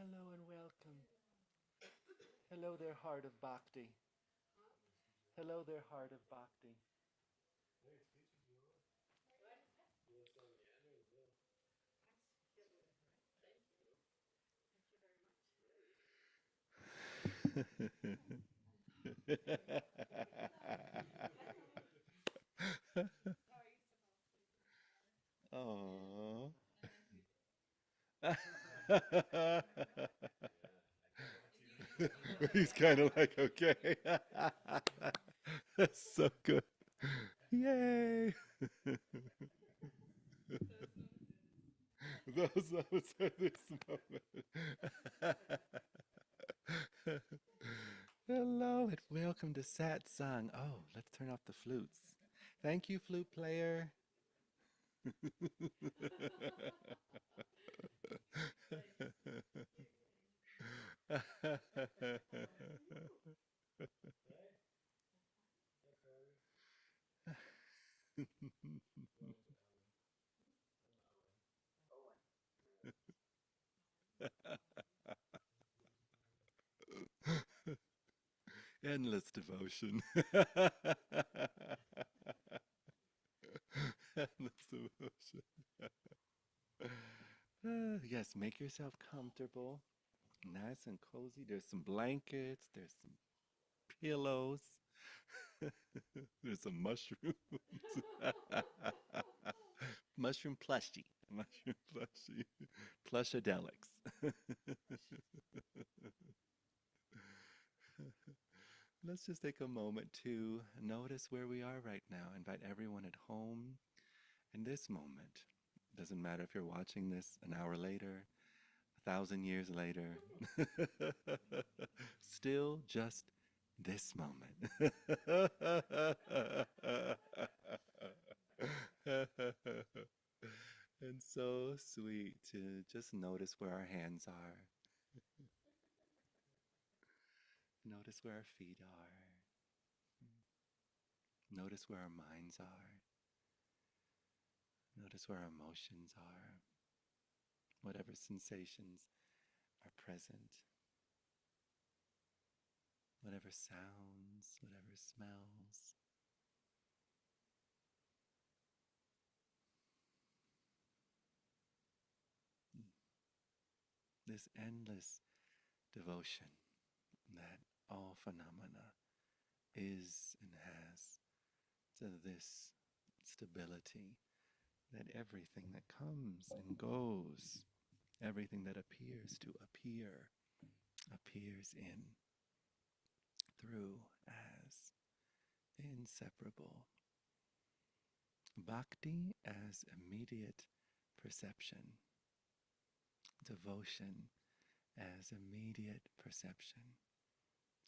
Hello and welcome. Hello there, heart of Bhakti. Hello there, heart of Bhakti. Aww. He's kind of like, okay. That's so good. Yay. Those are this moment. Hello and welcome to Satsang. Oh, let's turn off the flutes. Thank you, flute player. Endless devotion. Endless devotion. Yes, make yourself comfortable, nice and cozy. There's some blankets, there's some pillows, there's some mushrooms. Mushroom plushie. Mushroom plushie. Plushadelics. Let's just take a moment to notice where we are right now. Invite everyone at home in this moment. Doesn't matter if you're watching this an hour later, 1,000 years later. Still just this moment. And so sweet to just notice where our hands are, notice where our feet are, notice where our minds are, notice where our emotions are, whatever sensations are present, whatever sounds, whatever smells. This endless devotion that all phenomena is and has, to this stability, that everything that comes and goes, everything that appears to appear, appears in, through, as inseparable. Bhakti as immediate perception, devotion as immediate perception,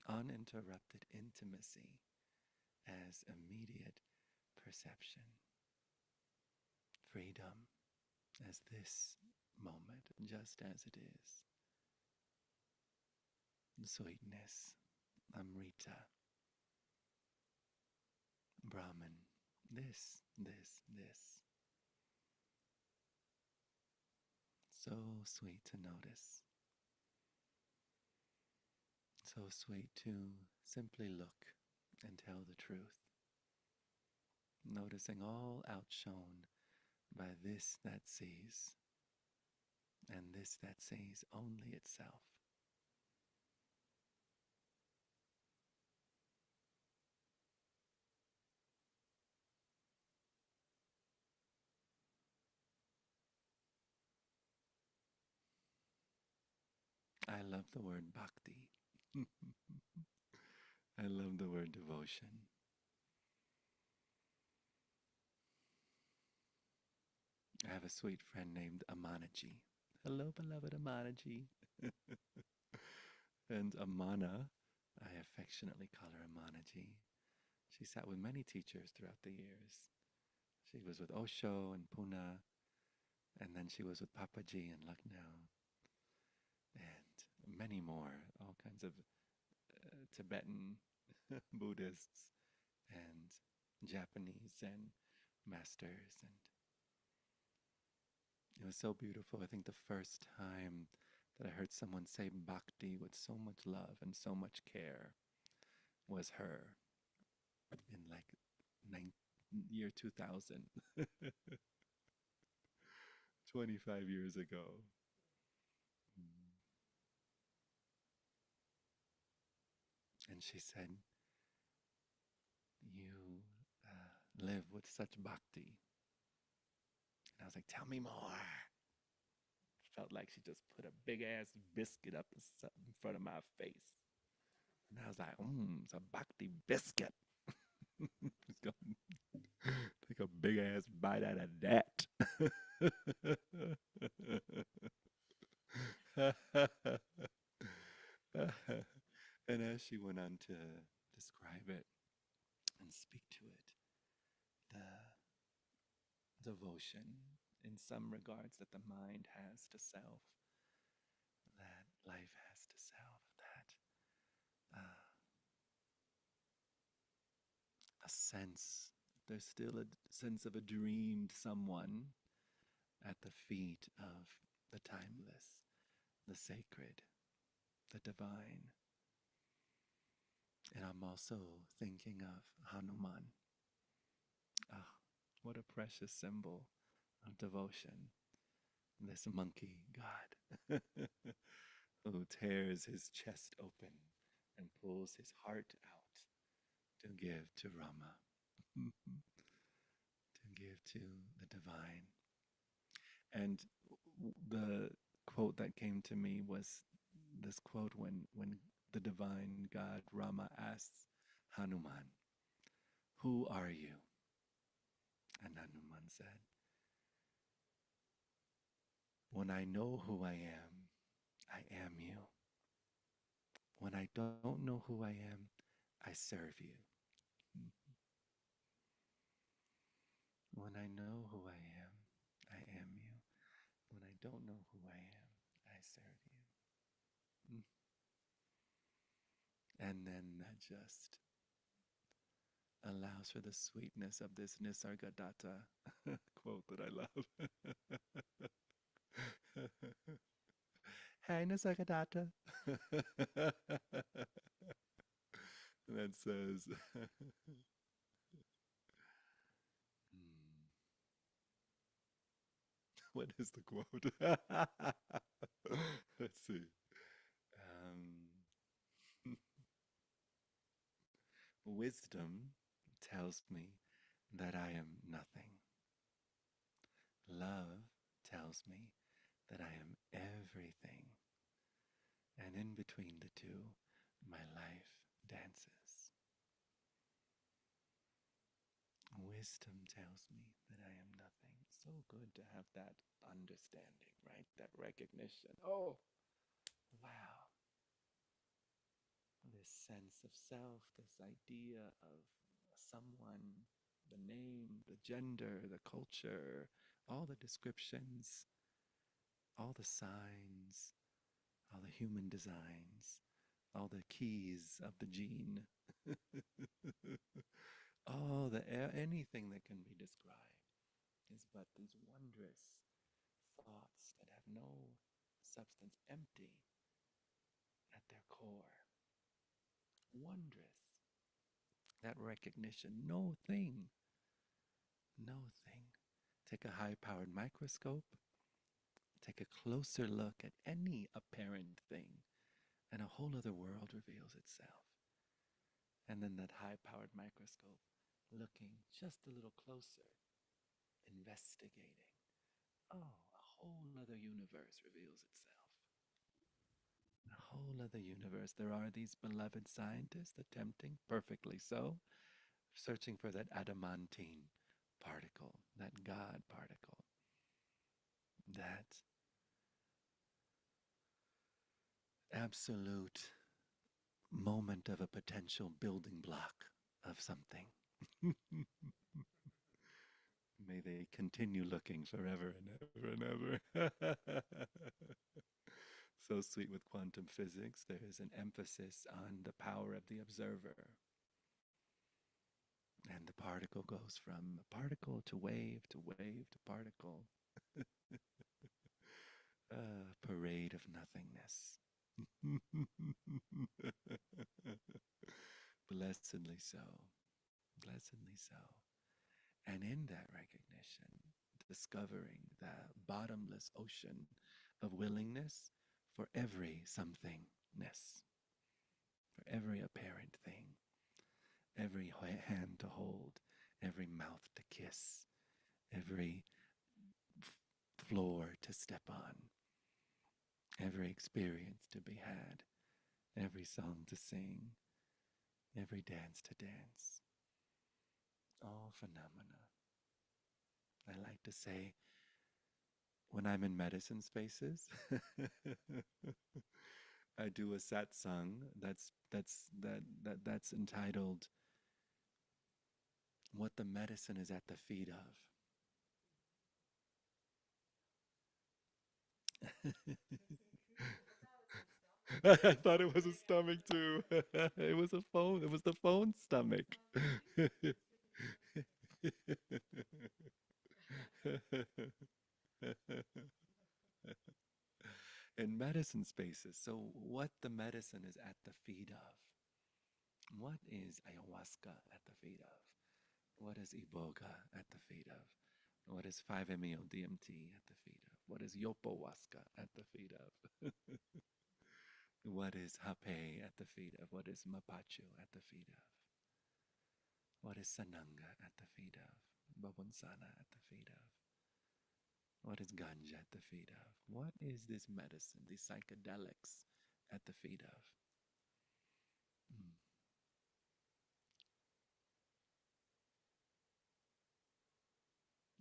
uninterrupted intimacy as immediate perception, freedom as this moment, just as it is, sweetness, Amrita, Brahman, this. So sweet to notice, so sweet to simply look and tell the truth, noticing all outshone by this that sees, and this that sees only itself. I love the word bhakti. I love the word devotion. I have a sweet friend named Amanaji. Hello, beloved Amanaji. And Amana, I affectionately call her Amanaji. She sat with many teachers throughout the years. She was with Osho and Pune, and then she was with Papaji in Lucknow, and many more, all kinds of Tibetan Buddhists and Japanese and masters. And it was so beautiful. I think the first time that I heard someone say Bhakti with so much love and so much care was her in like year 2000, 25 years ago. Mm. And she said, "You live with such bhakti." And I was like, "Tell me more." Felt like she just put a big ass biscuit up in front of my face. And I was like, it's a bhakti biscuit. Just go take a big ass bite out of that. And as she went on to describe it and speak to it, the devotion in some regards that the mind has to self, that life has to self, that a sense, there's still a sense of a dreamed someone at the feet of the timeless, the sacred, the divine. And I'm also thinking of Hanuman. Ah, what a precious symbol of devotion. This monkey god who tears his chest open and pulls his heart out to give to Rama, to give to the divine. And the quote that came to me was this quote when the divine God Rama asks Hanuman, "Who are you?" And Hanuman said, "When I know who I am you. When I don't know who I am, I serve you. When I know who I am you. When I don't know who I serve you." And then that just allows for the sweetness of this Nisargadatta quote that I love. Hey, Nisargadatta. That says, what is the quote? Let's see. Wisdom tells me that I am nothing. Love tells me that I am everything. And in between the two, my life dances. Wisdom tells me that I am nothing. So good to have that understanding, right? That recognition. Oh, wow. This sense of self, this idea of someone, the name, the gender, the culture, all the descriptions, all the signs, all the human designs, all the keys of the gene, all the anything that can be described is but these wondrous thoughts that have no substance, empty at their core. Wondrous. That recognition, no thing, no thing. Take a high powered microscope, take a closer look at any apparent thing, and a whole other world reveals itself. And then that high powered microscope looking just a little closer, investigating. Oh, a whole other universe reveals itself. A whole other universe. There are these beloved scientists attempting, perfectly so, searching for that adamantine particle, that God particle, that absolute moment of a potential building block of something. May they continue looking forever and ever and ever. So sweet with quantum physics, there is an emphasis on the power of the observer. And the particle goes from particle to wave to wave to particle. A parade of nothingness. Blessedly so. Blessedly so. And in that recognition, discovering the bottomless ocean of willingness for every somethingness, for every apparent thing, every hand to hold, every mouth to kiss, every floor to step on, every experience to be had, every song to sing, every dance to dance. All phenomena. I like to say when I'm in medicine spaces, I do a satsang that's entitled "What the Medicine is at the Feet of." I thought it was a stomach too. It was a phone. It was the phone stomach. In medicine spaces. So, what the medicine is at the feet of? What is ayahuasca at the feet of? What is iboga at the feet of? What is 5-MeO DMT at the feet of? What is yopowaska at the feet of? What is hape at the feet of? What is mapachu at the feet of? What is sananga at the feet of? Babonsana at the feet of? What is ganja at the feet of? What is this medicine, these psychedelics at the feet of? Mm.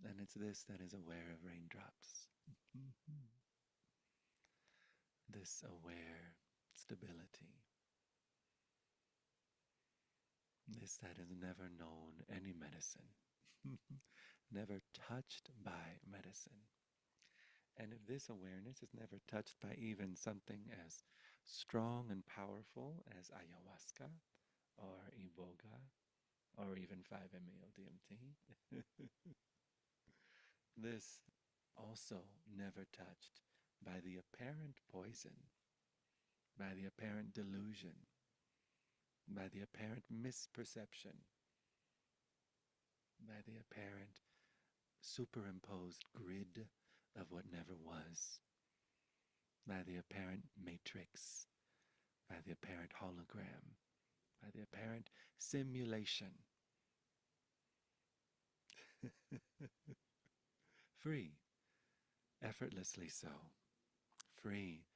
And it's this that is aware of raindrops. This aware stability. This that has never known any medicine, never touched by medicine. And if this awareness is never touched by even something as strong and powerful as ayahuasca or iboga or even 5-MeO DMT, this also never touched by the apparent poison, by the apparent delusion, by the apparent misperception, by the apparent superimposed grid of what never was, by the apparent matrix, by the apparent hologram, by the apparent simulation. Free, effortlessly so. Free,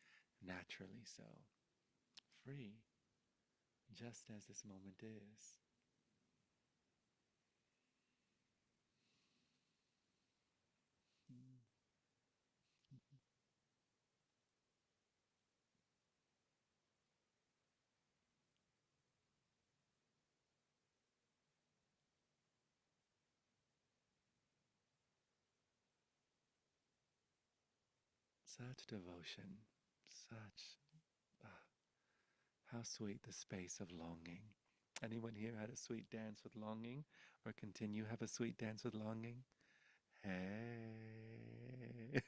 naturally so. Free, just as this moment is. Such devotion, such, ah, how sweet the space of longing. Anyone here had a sweet dance with longing or continue have a sweet dance with longing? Hey.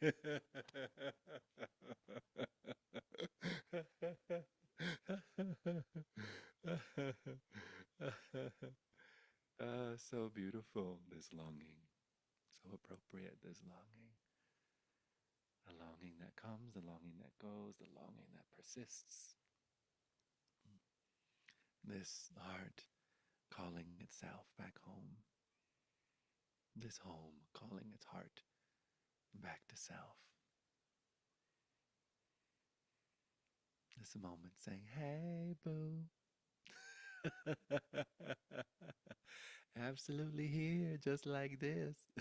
So beautiful, this longing. So appropriate, this longing. A longing that comes, the longing that goes, the longing that persists. This heart calling itself back home. This home calling its heart back to self. This moment saying, hey, boo. Absolutely here, just like this.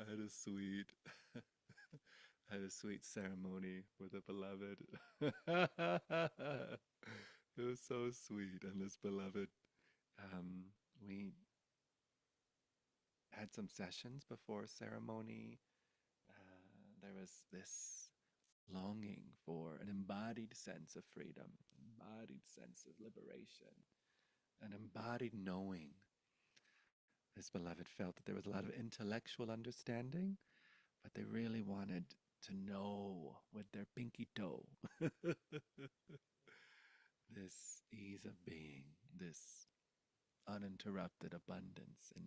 I had a sweet, I had a sweet ceremony with a beloved. It was so sweet, and this beloved, we had some sessions before ceremony. There was this longing for an embodied sense of freedom, embodied sense of liberation, an embodied knowing. This beloved felt that there was a lot of intellectual understanding, but they really wanted to know with their pinky toe this ease of being, this uninterrupted abundance and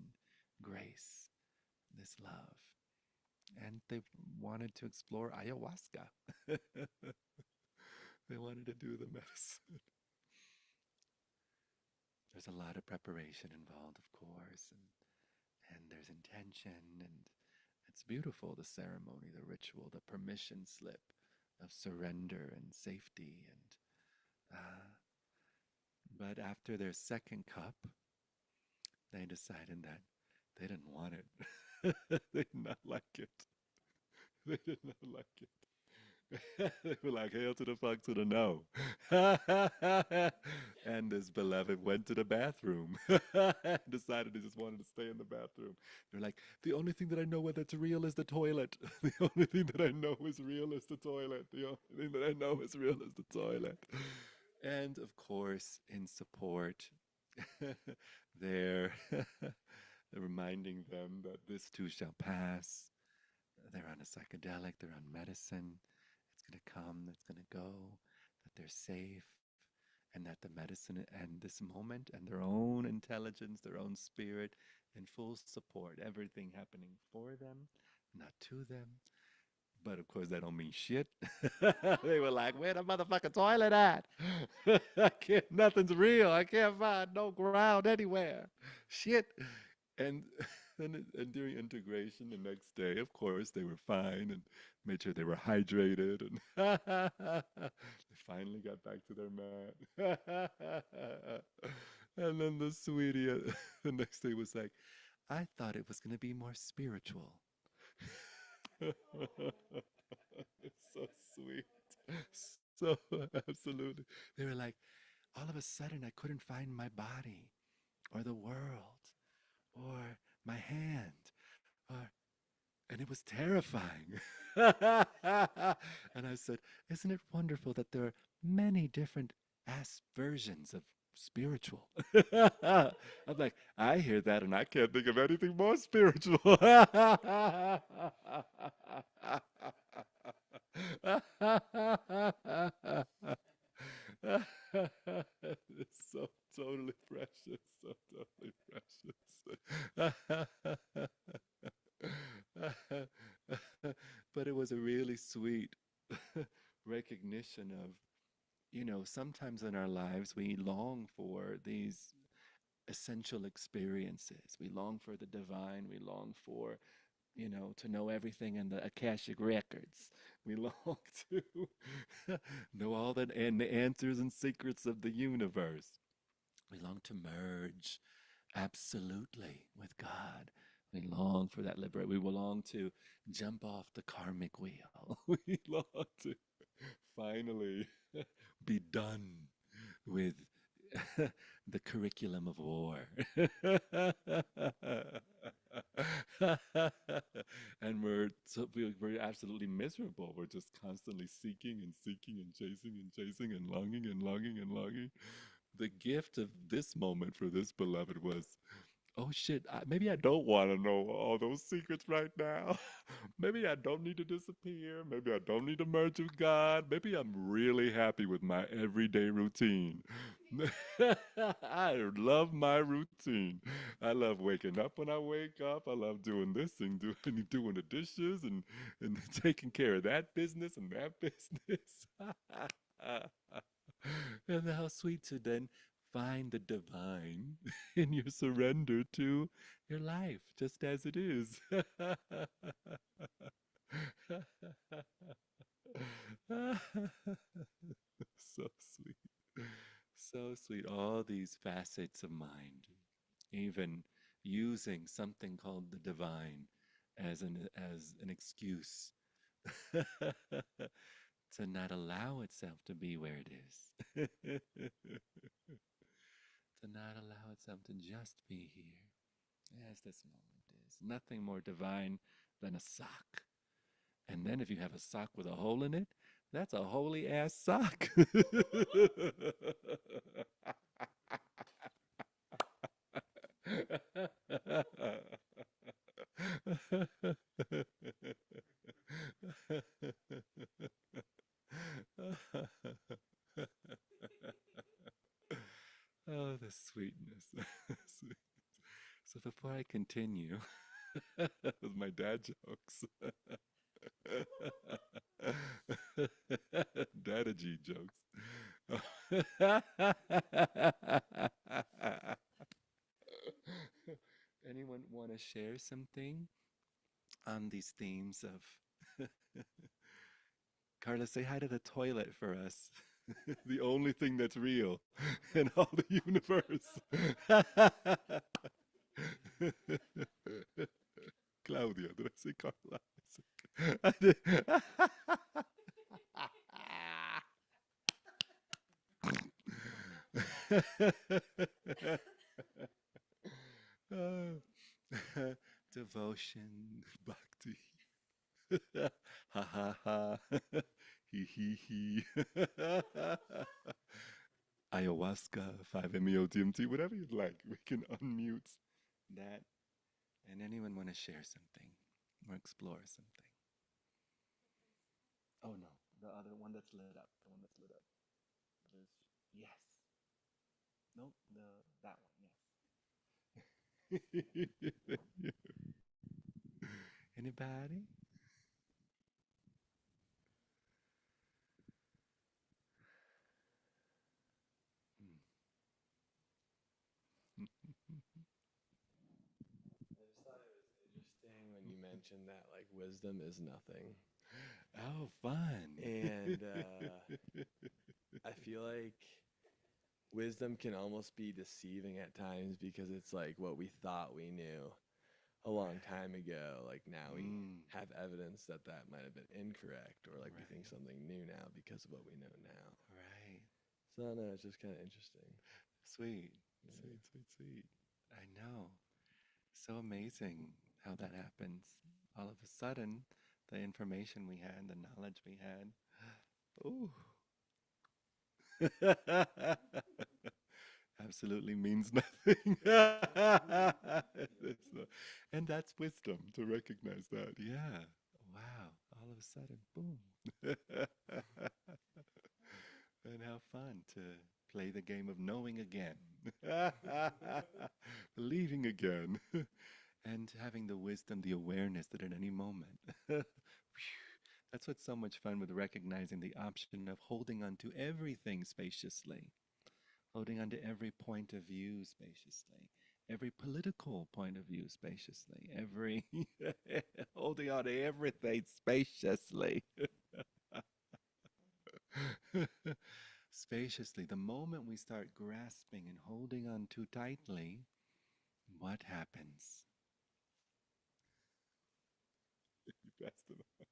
grace, this love. And they wanted to explore ayahuasca. They wanted to do the medicine. There's a lot of preparation involved, of course, and there's intention, and it's beautiful, the ceremony, the ritual, the permission slip of surrender and safety. But after their second cup, they decided that they didn't want it. They did not like it. They did not like it. They were like, hail to the fuck to the no. And this beloved went to the bathroom. Decided they just wanted to stay in the bathroom. They're like, the only thing that I know whether it's real is the toilet. The only thing that I know is real is the toilet. The only thing that I know is real is the toilet. And of course, in support, they're reminding them that this too shall pass. They're on a psychedelic, they're on medicine. It's going to come, it's going to go, that they're safe, and that the medicine and this moment and their own intelligence, their own spirit, in full support, everything happening for them, not to them. But of course, that don't mean shit. They were like, "Where the motherfucking toilet at? I can't. Nothing's real. I can't find no ground anywhere. Shit." And and during integration the next day, of course, they were fine and made sure they were hydrated, and they finally got back to their mat. And then the sweetie the next day was like, "I thought it was going to be more spiritual." It's so sweet. So absolutely. They were like, all of a sudden I couldn't find my body or the world or my hand or and it was terrifying. And I said, isn't it wonderful that there are many different versions of spiritual? I'm like, I hear that and I can't think of anything more spiritual. It's so totally precious, so totally precious. But it was a really sweet recognition of, sometimes in our lives we long for these essential experiences. We long for the divine. We long for, to know everything in the Akashic records. We long to know all that and the answers and secrets of the universe. We long to merge absolutely with God. We long for that liberation. We long to jump off the karmic wheel. We long to finally be done with the curriculum of war. And we're absolutely miserable. We're just constantly seeking and seeking and chasing and chasing and longing and longing and longing. The gift of this moment for this beloved was, oh shit, maybe I don't want to know all those secrets right now. Maybe I don't need to disappear. Maybe I don't need to merge with God. Maybe I'm really happy with my everyday routine. I love my routine. I love waking up when I wake up. I love doing this and doing the dishes and taking care of that business and that business. And how sweet to then find the divine in your surrender to your life just as it is. So sweet. So sweet. All these facets of mind, even using something called the divine as an excuse to not allow itself to be where it is. To not allow itself to just be here as this moment is. Nothing more divine than a sock. And then if you have a sock with a hole in it, that's a holy ass sock. Oh, the sweetness. So before I continue with my dad jokes, Dadagy jokes. Anyone want to share something on these themes of Carla, say hi to the toilet for us. The only thing that's real in all the universe. Claudia, did I say Carla? I did. Devotion, bhakti. Ha ha ha. He he he. Ayahuasca, 5-MeO DMT, whatever you'd like. We can unmute that. And anyone want to share something or explore something? Oh no, the other one that's lit up. The one that's lit up. There's yes. Nope, that one, yes. Anybody? I just thought it was interesting when you mentioned that like wisdom is nothing. Oh, fun. And I feel like wisdom can almost be deceiving at times because it's like what we thought we knew a long time ago. Like now we Mm, have evidence that that might have been incorrect, or like we think right, something new now because of what we know now. right. So I don't know, it's just kind of interesting. Sweet, Yeah. sweet, sweet, sweet. I know. So amazing how that happens. All of a sudden, the information we had, the knowledge we had, ooh, absolutely means nothing. And that's wisdom to recognize that. Yeah. Wow. All of a sudden, boom. And how fun to play the game of knowing again, believing again, and having the wisdom, the awareness that at any moment. That's what's so much fun with recognizing the option of holding on to everything spaciously, holding on to every point of view spaciously, every political point of view spaciously, every holding on to everything spaciously. Spaciously, the moment we start grasping and holding on too tightly, what happens? You passed it on.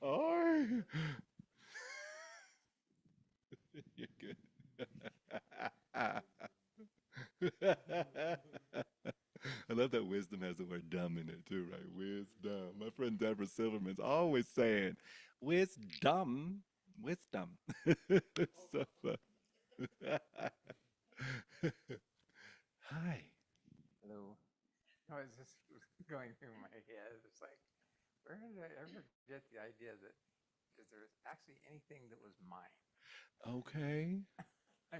Oh, you're good. I love that wisdom has the word dumb in it too, right? Wisdom. My friend Deborah Silverman's always saying, wisdom, wisdom. So fun. Hi. Hello. I was just going through my head. It's like, where did I ever get the idea that there was actually anything that was mine? Okay. I,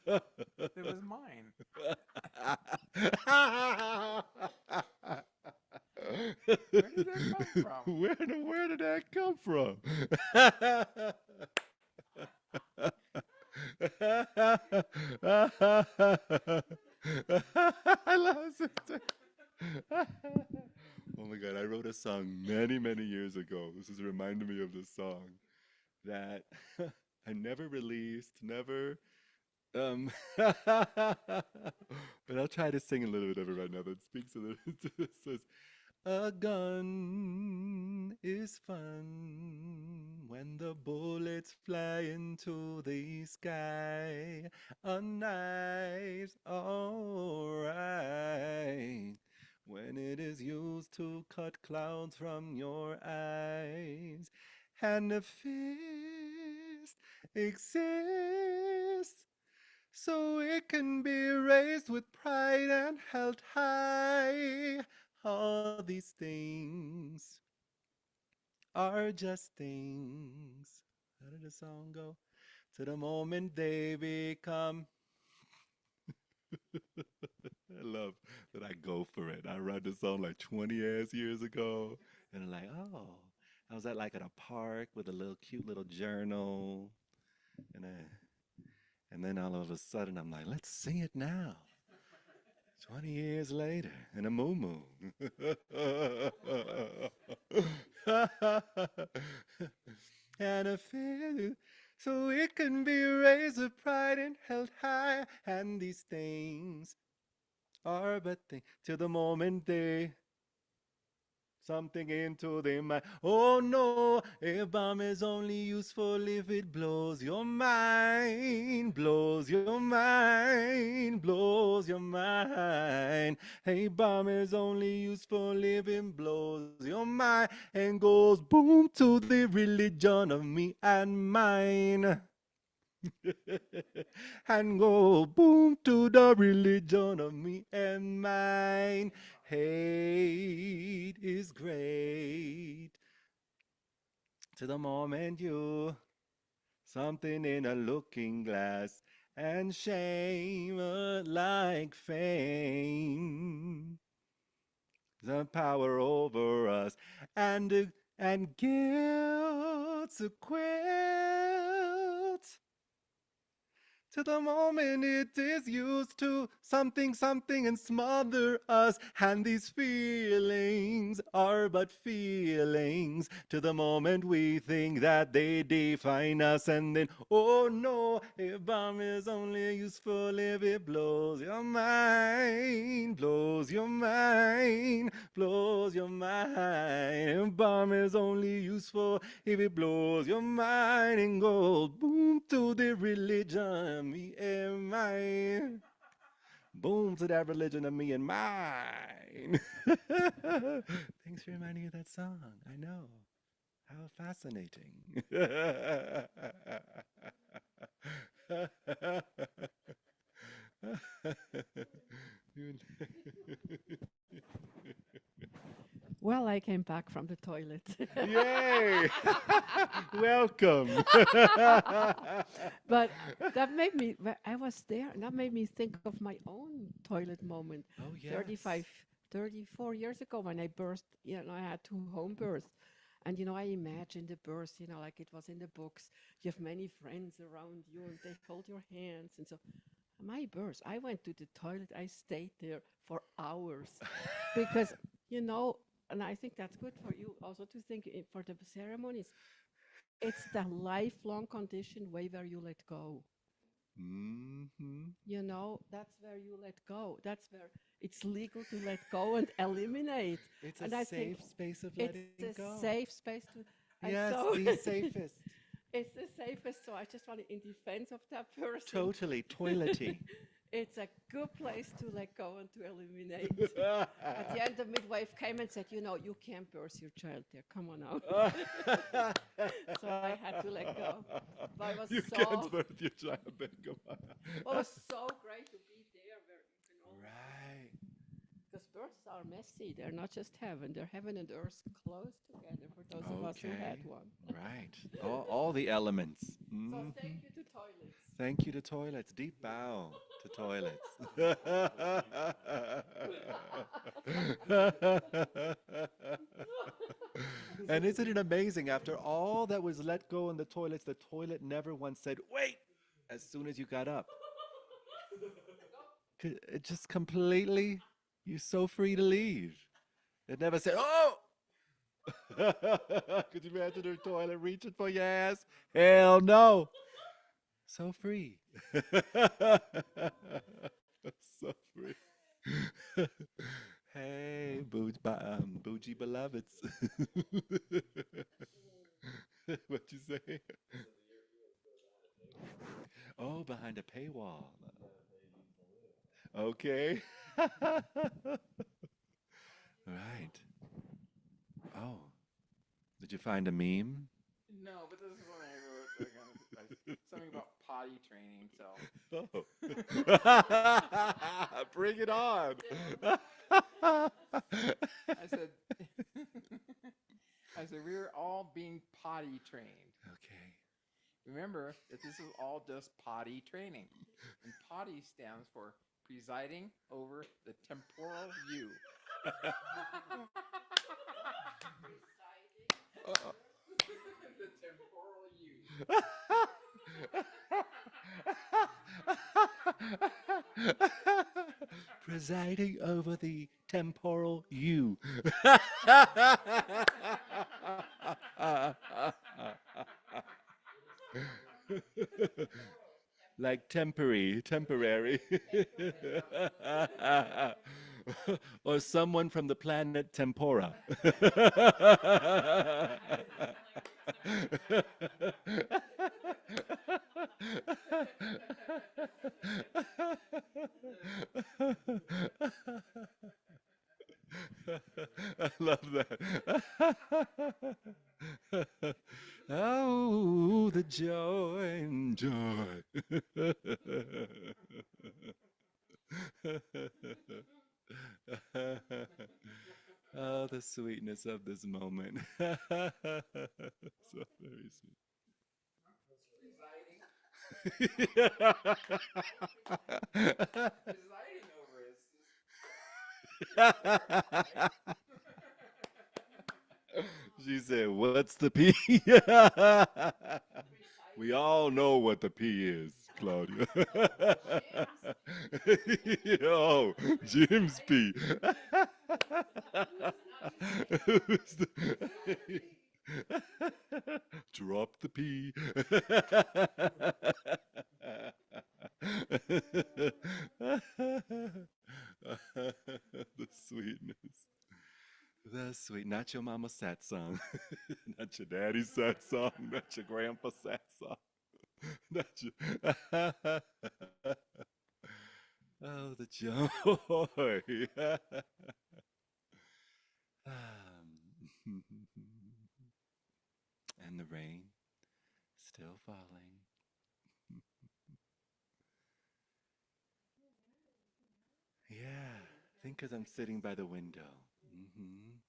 that was mine. Where did that come from? Where did that come from? I love it. Oh my God, I wrote a song many, many years ago. This is reminding me of this song that I never released, never but I'll try to sing a little bit of it right now that speaks a little to this. Says, a gun is fun when the bullets fly into the sky. A knife's alright when it is used to cut clouds from your eyes. And a fist exists so it can be raised with pride and held high. All these things are just things. How did the song go? To the moment they become. I love that I go for it. I wrote the song like 20 ass years ago. And I'm like, oh, I was at like at a park with a little cute little journal. And, and then all of a sudden I'm like, let's sing it now. 20 years later in a moo. And a feel so it can be raised with pride and held high. And these things are but things till the moment they something into the mind. Oh no, a bomb is only useful if it blows your mind, blows your mind, blows your mind. A bomb is only useful if it blows your mind and goes boom to the religion of me and mine. And go boom to the religion of me and mine. Hate is great to the moment you something in a looking glass and shame like fame the power over us and guilt's a quilt to the moment it is used to something, something and smother us. And these feelings are but feelings to the moment we think that they define us. And then, oh no, a bomb is only useful if it blows your mind, blows your mind, blows your mind. A bomb is only useful if it blows your mind and goes boom to the religion, me and mine. Boom to that religion of me and mine. Thanks for reminding me of that song. I know. How fascinating. Well, I came back from the toilet. Yay! Welcome. But that made me, I was there, and that made me think of my own toilet moment. Oh, yes. 35, 34 years ago when I burst, I had 2 home births. And, I imagined the birth, like it was in the books. You have many friends around you and they hold your hands. And so my birth, I went to the toilet. I stayed there for hours because, and I think that's good for you also to think for the ceremonies. It's the lifelong condition way where you let go. Mm-hmm. That's where you let go. That's where it's legal to let go and eliminate. It's And a I safe think space of it's letting a go. safe space to. And Yes, so the safest. it's the safest. So I just want to, in defense of that person, Totally toilety. it's a good place to let go and to eliminate. At the end, the midwife came and said, you can't birth your child there. Come on out. So I had to let go. But it was You so, can't birth your child there. Come on. well, it was so great to be there where you can all, Right. because births are messy. They're not just heaven. They're heaven and earth close together for those of us who had Okay. one. Right. All the elements. So Mhm. thank you to toilets. Thank you to toilets. Deep bow to toilets. And isn't it amazing? After all that was let go in the toilets, the toilet never once said, wait, as soon as you got up. It just completely, you're so free to leave. It never said, oh! Could you imagine the toilet reaching for your ass? Hell no. So free. So free. Hey, bougie beloveds. What you say? Oh, behind a paywall. Okay. Right. Oh, did you find a meme? No, but this is when I wrote something about potty training. So Oh. Bring it on. I said, I I said, we're all being potty trained. Okay. Remember that this is all just potty training. And potty stands for presiding over the temporal you. The temporal you. Presiding over the temporal you. Like temporary. Or someone from the planet Tempora. I love that. Oh, the joy and joy. Oh, the sweetness of this moment. So very sweet. Presiding over is She said, "What's the P?" We all know what the P is, Claudia. Oh, Jim's P. Drop the P. The sweetness. The sweet, not your mama's sad song, not your daddy's sad song, not your grandpa's sad song, not your. Oh, the joy. And the rain still falling. Yeah, I think because I'm sitting by the window. Hmm.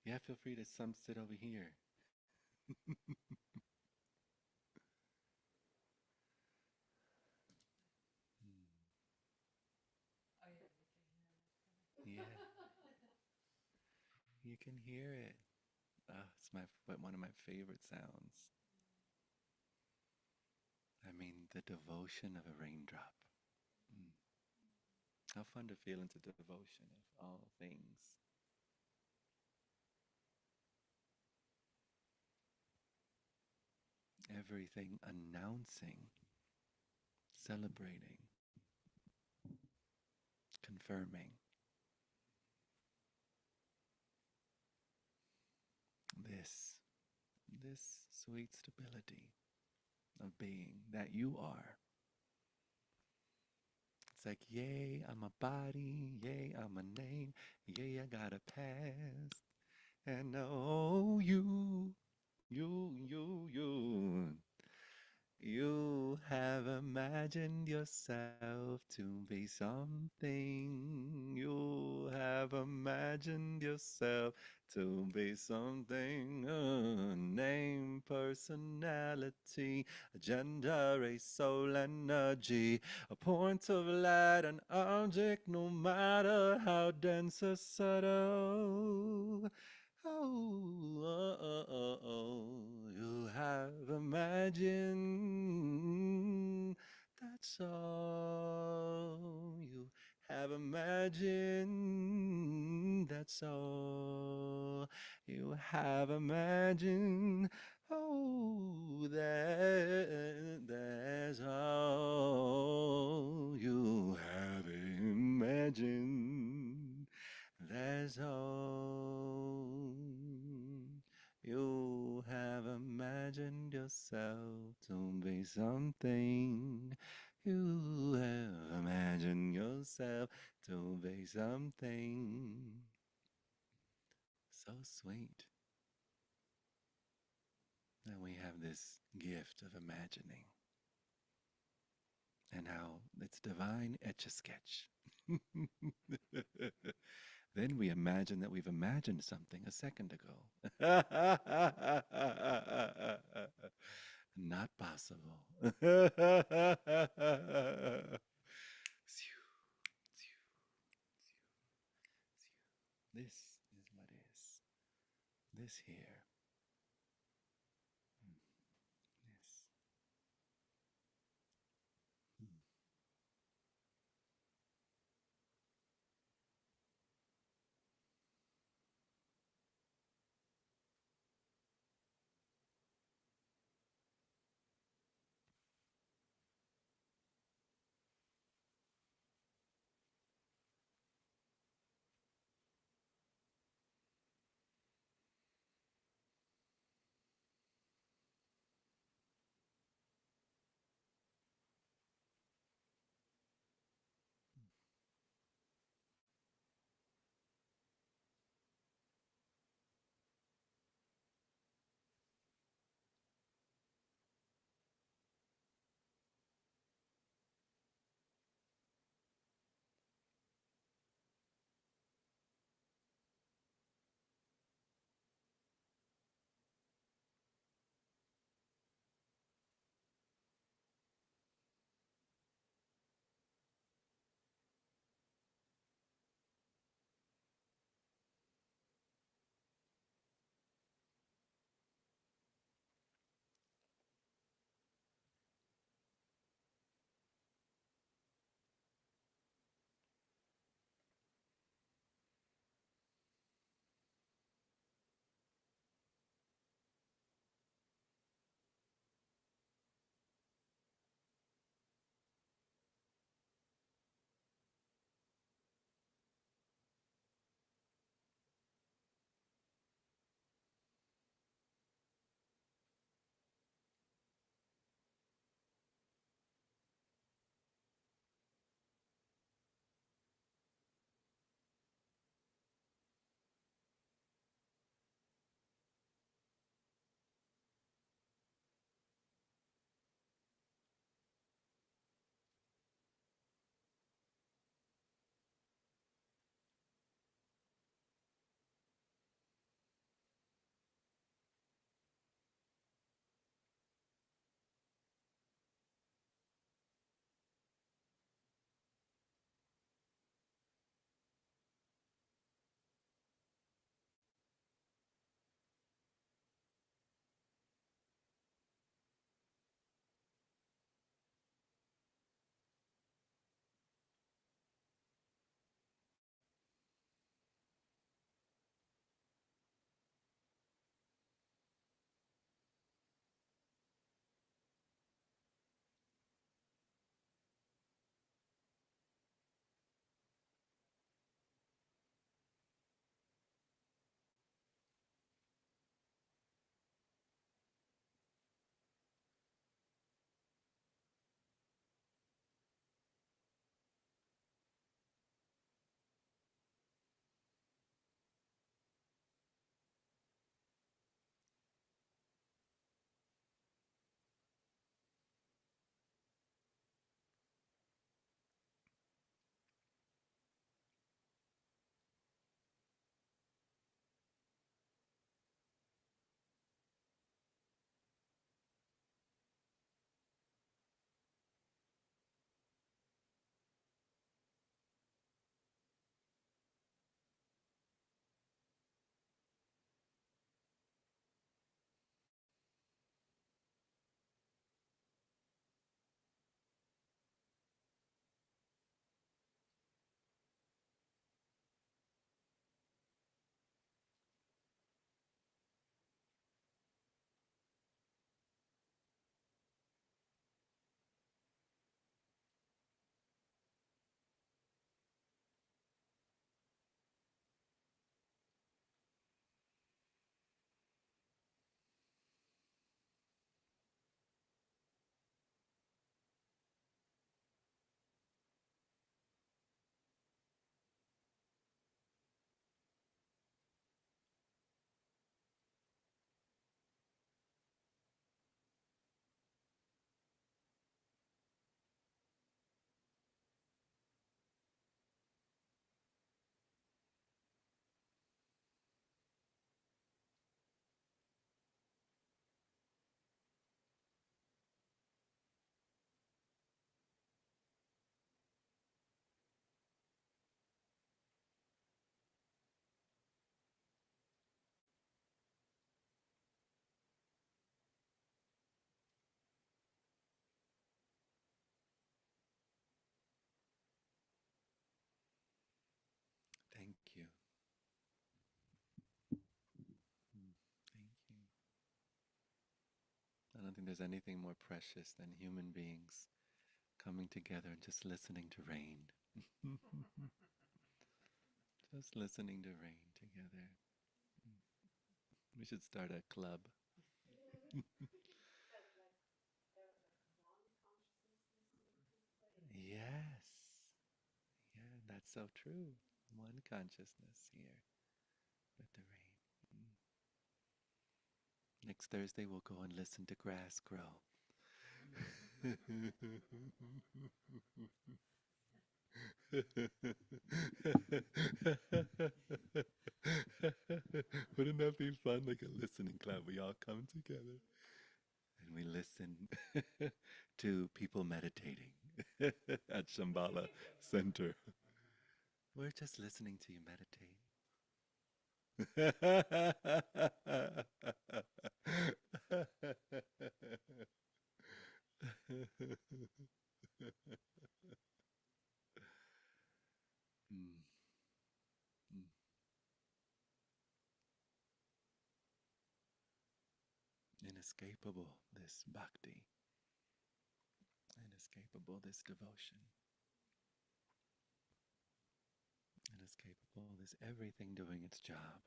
Yeah, feel free to some sit over here. Yeah, you can hear it. It's one of my favorite sounds. I mean, the devotion of a raindrop. Mm. How fun to feel into devotion of all things. Everything announcing, celebrating, confirming this, this sweet stability of being that you are. It's like, yay, I'm a body, yay, I'm a name, yay, I got a past, and oh, you. You have imagined yourself to be something. You have imagined yourself to be something. A name, personality, a gender, a soul, energy, a point of light, an object, no matter how dense or subtle. You have imagined, that's all. You have imagined, that's all. You have imagined, oh, that's all. You have imagined. That's all. You have imagined yourself to be something. You have imagined yourself to be something. So sweet that we have this gift of imagining and how it's divine etch a sketch. Then we imagine that we've imagined something a second ago. Not possible. This is what is. This here. Mm, This. Mm. don't think there's anything more precious than human beings coming together and just listening to rain. Just listening to rain together. We should start a club. Yes. Yeah, that's so true. One consciousness here with the rain. Next Thursday, we'll go and listen to grass grow. Wouldn't that be fun? Like a listening club. We all come together and we listen to people meditating at Shambhala Center. We're just listening to you meditate. Mm, mm. Inescapable, this bhakti. Inescapable, this devotion. Inescapable, this everything doing its job.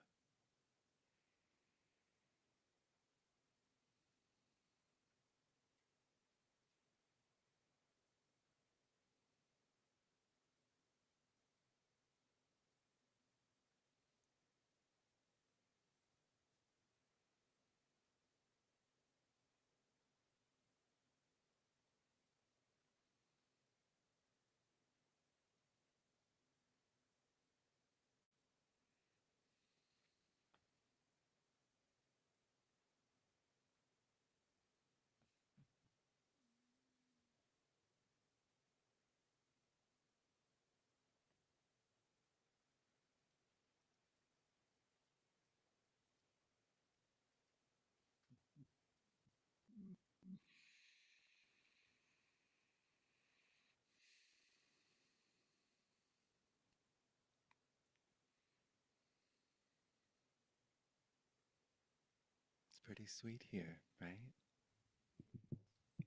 It's pretty sweet here, right?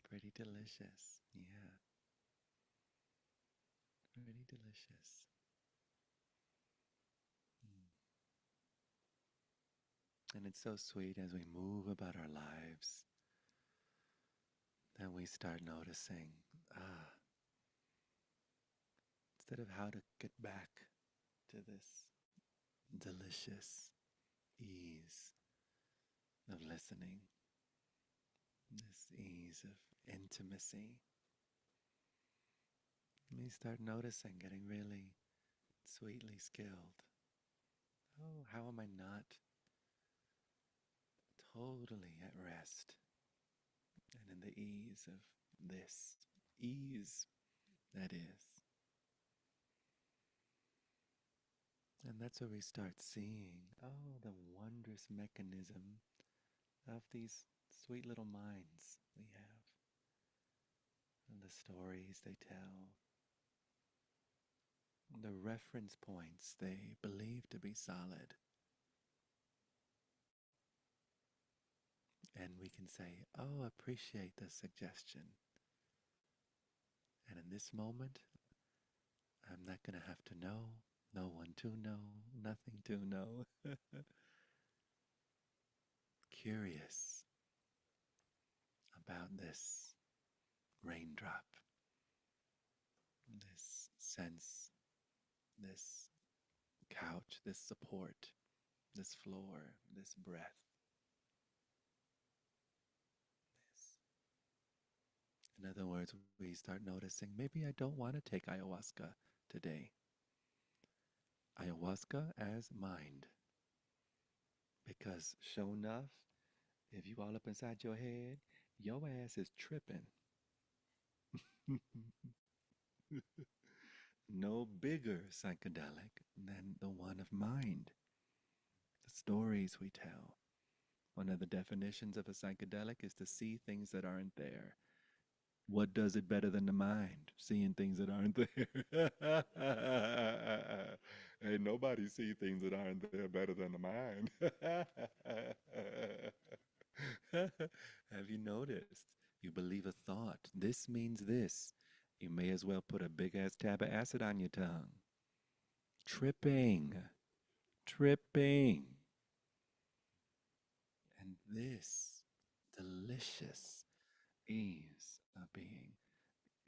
Pretty delicious. Yeah, pretty delicious. Mm. And it's so sweet as we move about our lives that we start noticing, instead of how to get back to this delicious ease of listening, this ease of intimacy, we start noticing, getting really sweetly skilled. Oh, how am I not totally at rest and in the ease of this ease that is? And that's where we start seeing, oh, the wondrous mechanism of these sweet little minds we have, and the stories they tell, the reference points they believe to be solid. And we can say, oh, appreciate the suggestion. And in this moment, I'm not going to have to know, no one to know, nothing to know. Curious about this raindrop, this sense, this couch, this support, this floor, this breath. In other words, we start noticing maybe I don't want to take ayahuasca today. Ayahuasca as mind. Because sure enough, if you all up inside your head, your ass is tripping. No bigger psychedelic than the one of mind. The stories we tell. One of the definitions of a psychedelic is to see things that aren't there. What does it better than the mind? Seeing things that aren't there. Ain't nobody see things that aren't there better than the mind. Have you noticed? You believe a thought. This means this. You may as well put a big ass tab of acid on your tongue. Tripping. Tripping. And this delicious ease of being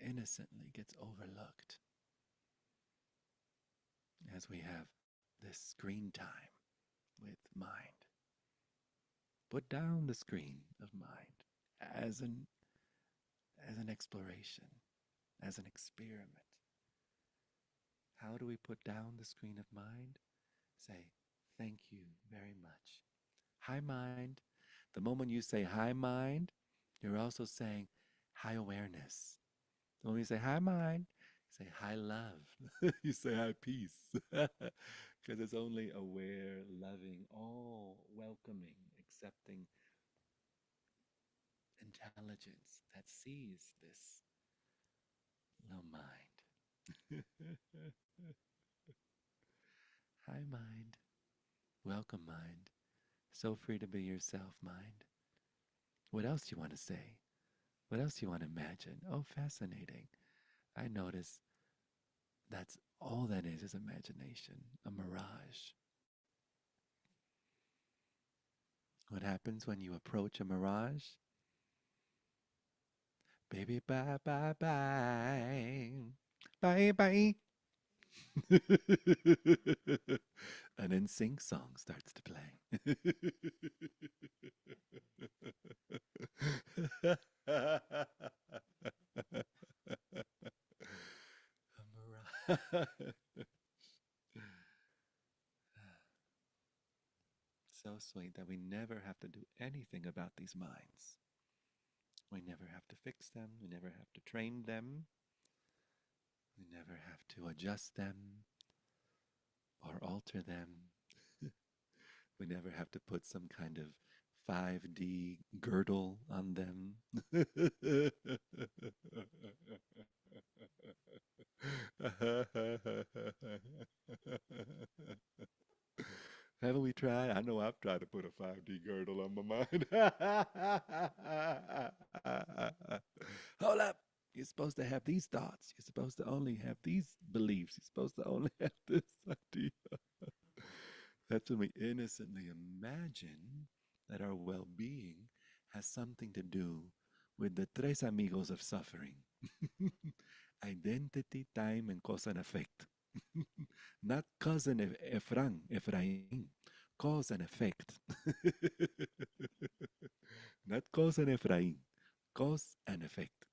innocently gets overlooked as we have this screen time with mind. Put down the screen of mind as an exploration, as an experiment. How do we put down the screen of mind? Say, thank you very much. Hi, mind. The moment you say hi, mind, you're also saying hi, awareness. The moment you say hi, mind, you say hi, love. You say hi, peace. Because it's only aware, loving, all welcoming, accepting intelligence that sees this little mind. Hi, mind. Welcome, mind. So free to be yourself, mind. What else do you want to say? What else do you want to imagine? Oh, fascinating. I notice that's all that is imagination, a mirage. What happens when you approach a mirage? Baby, bye, bye, bye. Bye, bye. An NSYNC song starts to play. A mirage. So sweet that we never have to do anything about these minds. We never have to fix them. We never have to train them. We never have to adjust them or alter them. We never have to put some kind of 5D girdle on them. Haven't we tried? I know I've tried to put a 5D girdle on my mind. Hold up. You're supposed to have these thoughts. You're supposed to only have these beliefs. You're supposed to only have this idea. That's when we innocently imagine that our well being has something to do with the tres amigos of suffering identity, time, and cause and effect. Not cause and Ephraim, cause and effect. Not cause and Ephraim, cause and effect.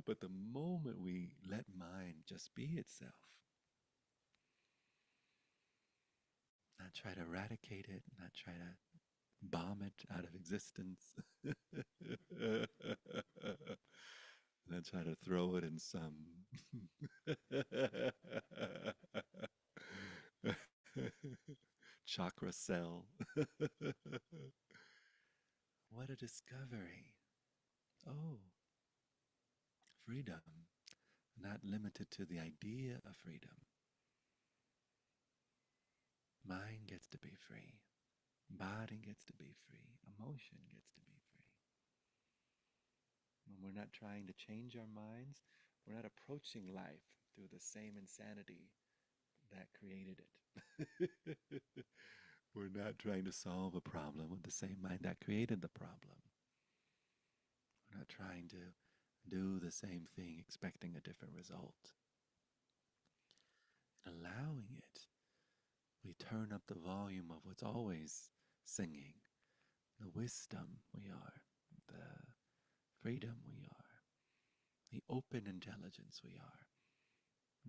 But the moment we let mind just be itself, not try to eradicate it, not try to bomb it out of existence, not try to throw it in some chakra cell. What a discovery. Oh, freedom, not limited to the idea of freedom. Mind gets to be free. Body gets to be free. Emotion gets to be free. When we're not trying to change our minds, we're not approaching life through the same insanity that created it. We're not trying to solve a problem with the same mind that created the problem. We're not trying to do the same thing expecting a different result. In allowing it, we turn up the volume of what's always singing, the wisdom we are, the freedom we are, the open intelligence we are,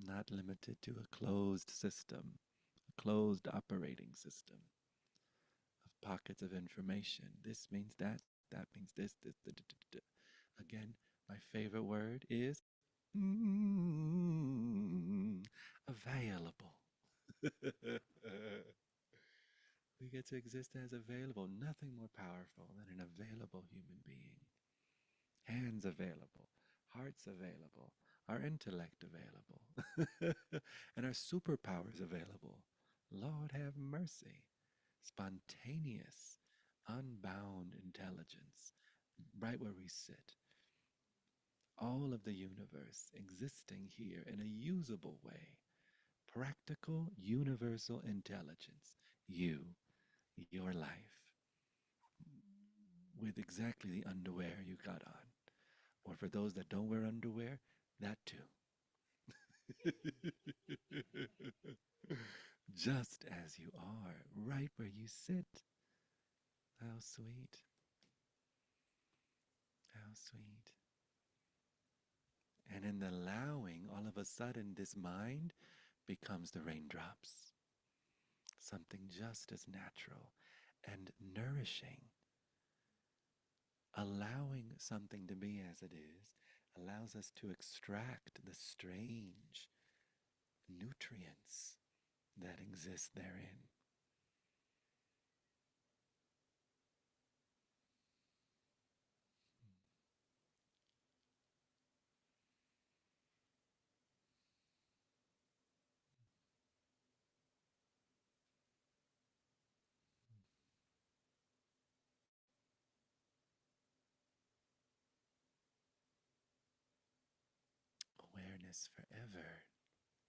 not limited to a closed system, a closed operating system of pockets of information. This means that means this. Again, my favorite word is available. We get to exist as available, nothing more powerful than an available human being. Hands available, hearts available, our intellect available, and our superpowers available. Lord have mercy. spontaneous, unbound intelligence, right where we sit. All of the universe existing here in a usable way. Practical, universal intelligence. You, your life, with exactly the underwear you got on. Or for those that don't wear underwear, that too. Just as you are, right where you sit. How sweet. How sweet. And in the allowing, all of a sudden, this mind becomes the raindrops. Something just as natural and nourishing. Allowing something to be as it is allows us to extract the strange nutrients that exist therein. Awareness forever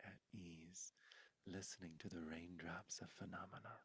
at ease, listening to the raindrops of phenomena.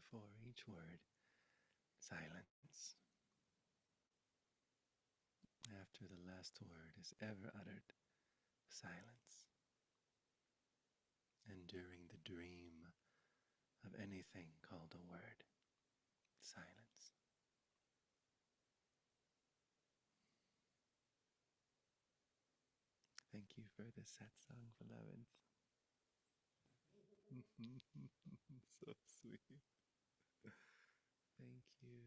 before each word, silence. After the last word is ever uttered, silence. And during the dream of anything called a word, silence. Thank you for the satsang, beloved. So sweet. Thank you.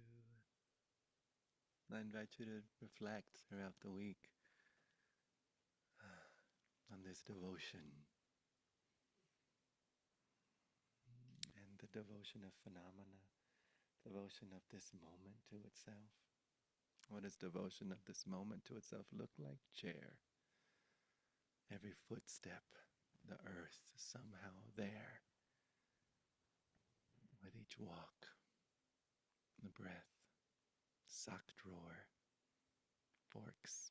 I invite you to reflect throughout the week on this devotion and the devotion of phenomena, devotion of this moment to itself. What does devotion of this moment to itself look like? Chair. Every footstep, the earth somehow there. With each walk, the breath, sock drawer, forks,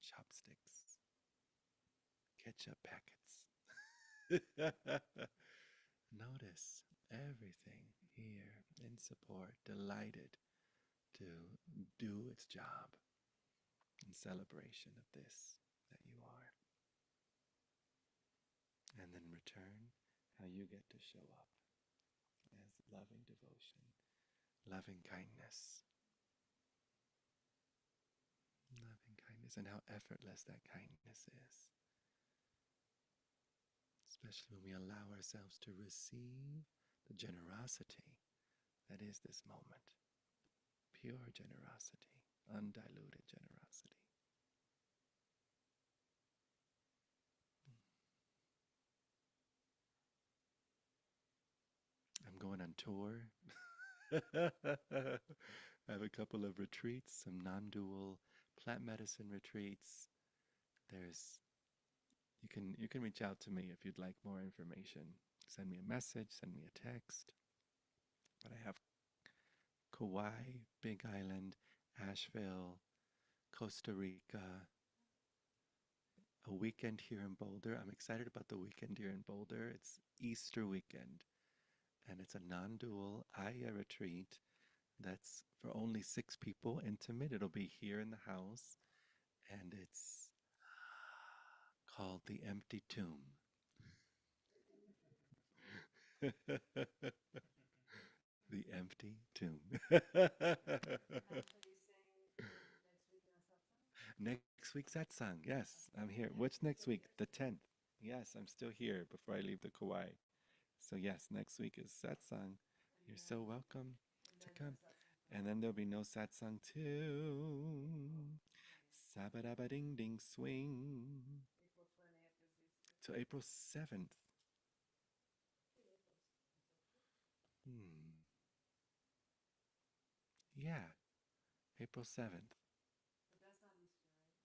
chopsticks, ketchup packets. Notice everything here in support, delighted to do its job in celebration of this that you are. And then return how you get to show up as loving devotion, loving kindness, and how effortless that kindness is. Especially when we allow ourselves to receive the generosity that is this moment. Pure generosity, undiluted generosity. I'm going on tour. I have a couple of retreats, some non-dual plant medicine retreats. You can reach out to me if you'd like more information. Send me a message, send me a text. But I have Kauai, Big Island, Asheville, Costa Rica, a weekend here in Boulder. I'm excited about the weekend here in Boulder. It's Easter weekend, and it's a non-dual Aya retreat that's for only 6 people, intimate. It'll be here in the house, and it's called The Empty Tomb. The Empty Tomb. Next week's satsang, yes, I'm here. What's next week? The 10th. Yes, I'm still here before I leave the Kauai. So yes, next week is satsang. You're so welcome to come. And then there'll be no satsang till Sabadaba Ding Ding Swing. So April 7th. Yeah, April 7th.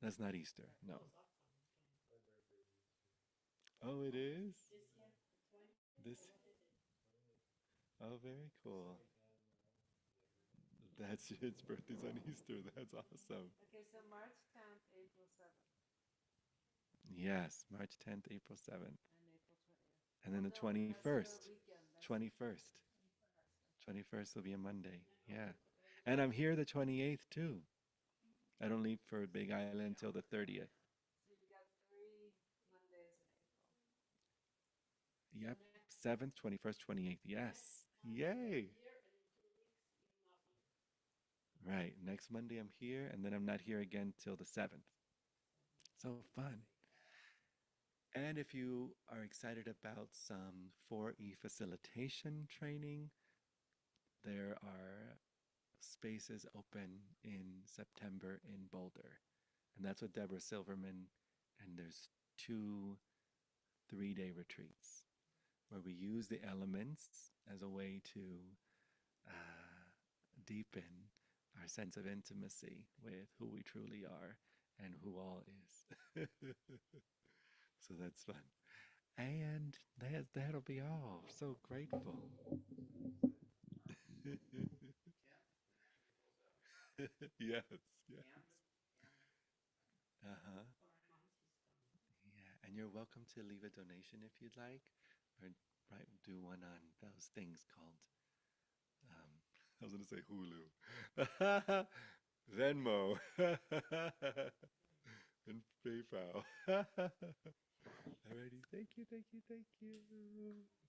That's not Easter, no. Oh, it is? This. Oh, very cool. That's its birthday's on Easter. That's awesome. Okay, so March 10th, April 7th, Yes, March 10th, April 7th. and April 20th. And then the Oh, no, that's the 21st. weekend. That's 21st. 21st will be a Monday. Yeah. And I'm here the 28th too. I don't leave for Big Island until the 30th. So you got 3 Mondays in April. Yep. 7th, 21st, 28th. Yes. Yay. Right. Next Monday I'm here, and then I'm not here again till the 7th. So fun. And if you are excited about some 4E facilitation training, there are spaces open in September in Boulder. And that's with Deborah Silverman. And there's 2 3-day retreats where we use the elements as a way to deepen our sense of intimacy with who we truly are and who all is. So that's fun. And that'll be all. So grateful. Yes, yes. Uh-huh. Yeah, and you're welcome to leave a donation if you'd like, or do one on those things called I was going to say Hulu. Venmo. And PayPal. Alrighty. Thank you, thank you, thank you.